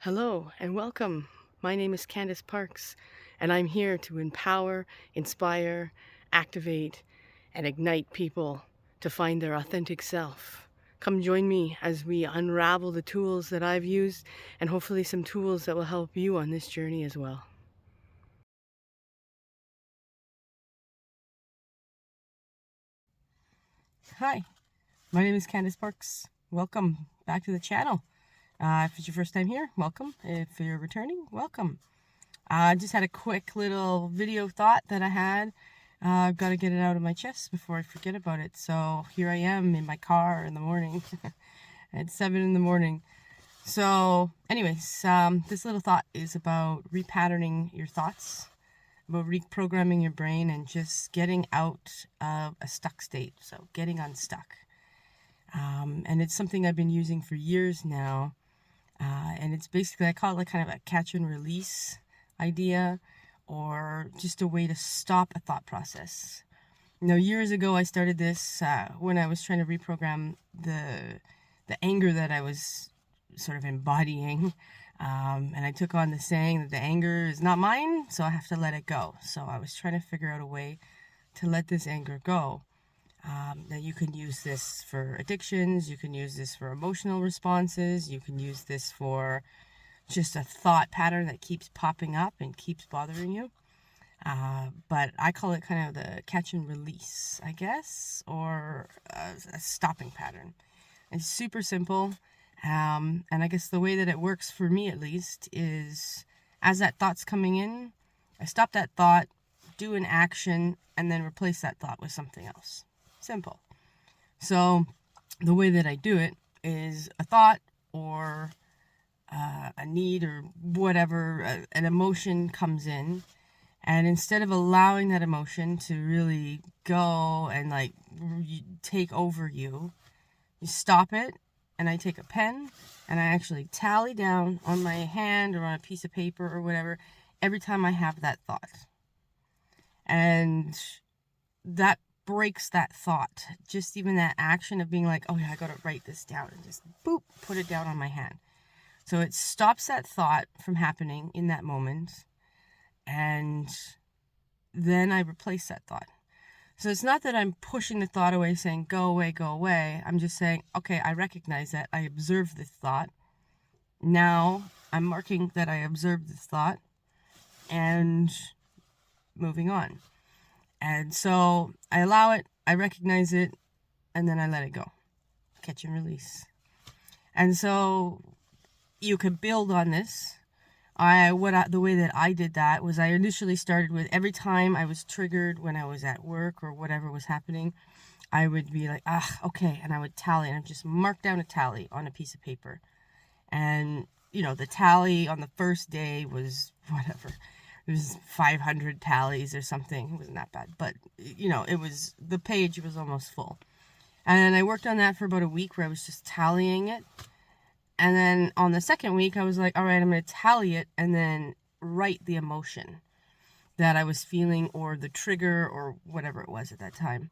Hello and welcome. My name is Candace Parks, and I'm here to empower, inspire, activate, and ignite people to find their authentic self. Come join me as we unravel the tools that I've used and hopefully some tools that will help you on this journey as well. Hi, my name is Candace Parks. Welcome back to the channel. If it's your first time here, welcome. If you're returning, welcome. I just had a quick little video thought that I had. I've got to get it out of my chest before I forget about it. So here I am in my car in the morning at 7 in the morning. So anyways, this little thought is about repatterning your thoughts, about reprogramming your brain and just getting out of a stuck state. So getting unstuck. And it's something I've been using for years now. And it's basically, I call it like kind of a catch and release idea, or just a way to stop a thought process. Years ago I started this when I was trying to reprogram the anger that I was sort of embodying, and I took on the saying that the anger is not mine, so I have to let it go. So I was trying to figure out a way to let this anger go. Now you can use this for addictions, you can use this for emotional responses, you can use this for just a thought pattern that keeps popping up and keeps bothering you. But I call it kind of the catch and release, I guess, or a stopping pattern. It's super simple. And I guess the way that it works for me, at least, is as that thought's coming in, I stop that thought, do an action, and then replace that thought with something else. Simple. So the way that I do it is a thought or a need or whatever, an emotion comes in, and instead of allowing that emotion to really go and like take over you, you stop it, and I take a pen and I actually tally down on my hand or on a piece of paper or whatever every time I have that thought. And that breaks that thought, just even that action of being like, oh yeah, I gotta write this down, and just boop, put it down on my hand. So it stops that thought from happening in that moment, and then I replace that thought. So it's not that I'm pushing the thought away, saying, go away, go away. I'm just saying, okay, I recognize that. I observe this thought. Now I'm marking that I observed this thought and moving on. And so I allow it, I recognize it, and then I let it go. Catch and release. And so you could build on this. The way that I did that was I initially started with every time I was triggered when I was at work or whatever was happening, I would be like, okay, and I would tally, and I'd just mark down a tally on a piece of paper. And, the tally on the first day was whatever. It was 500 tallies or something. It wasn't that bad, but, the page was almost full. And I worked on that for about a week where I was just tallying it. And then on the second week, I was like, all right, I'm going to tally it and then write the emotion that I was feeling or the trigger or whatever it was at that time.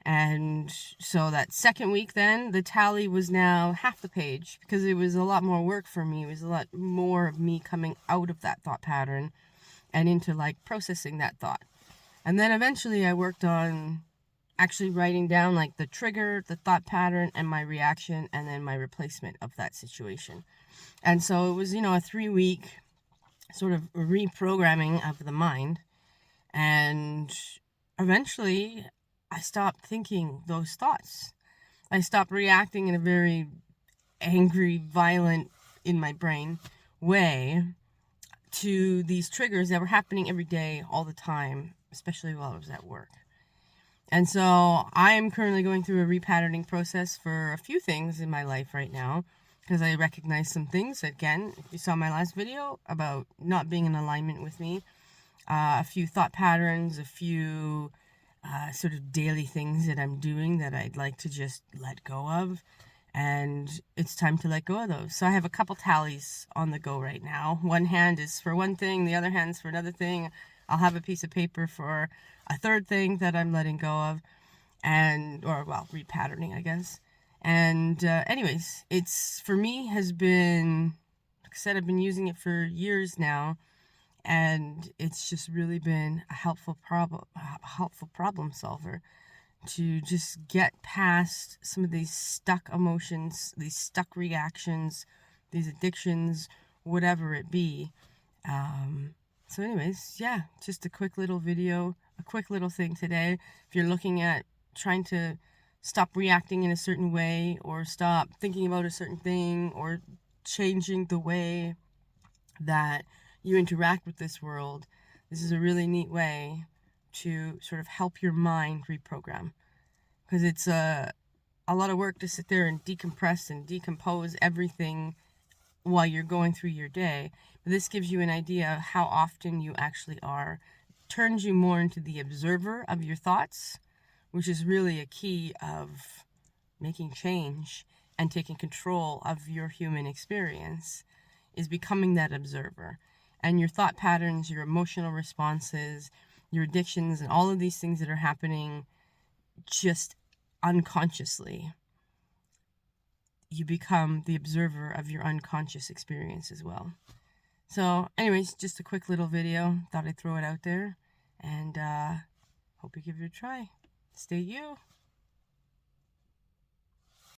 And so that second week then, the tally was now half the page because it was a lot more work for me. It was a lot more of me coming out of that thought pattern and into like processing that thought. And then eventually I worked on actually writing down like the trigger, the thought pattern, and my reaction, and then my replacement of that situation. And so it was, a 3-week sort of reprogramming of the mind. And eventually I stopped thinking those thoughts. I stopped reacting in a very angry, violent, in my brain way to these triggers that were happening every day, all the time, especially while I was at work. And so I am currently going through a repatterning process for a few things in my life right now, because I recognize some things. Again, if you saw my last video about not being in alignment with me, a few thought patterns, a few sort of daily things that I'm doing that I'd like to just let go of. And it's time to let go of those. So I have a couple tallies on the go right now. One hand is for one thing, the other hand's for another thing. I'll have a piece of paper for a third thing that I'm letting go of, repatterning, I guess. And anyways, it's, for me, has been I said, I've been using it for years now, and it's just really been a helpful problem solver to just get past some of these stuck emotions, these stuck reactions, these addictions, whatever it be. So anyways, yeah, just a quick little video, a quick little thing today. If you're looking at trying to stop reacting in a certain way, or stop thinking about a certain thing, or changing the way that you interact with this world, this is a really neat way to sort of help your mind reprogram. Because it's a lot of work to sit there and decompress and decompose everything while you're going through your day. But this gives you an idea of how often you actually are. Turns you more into the observer of your thoughts, which is really a key of making change and taking control of your human experience, is becoming that observer. And your thought patterns, your emotional responses, your addictions, and all of these things that are happening just unconsciously, you become the observer of your unconscious experience as well. So anyways, just a quick little video. Thought I'd throw it out there, and hope you give it a try. Stay you.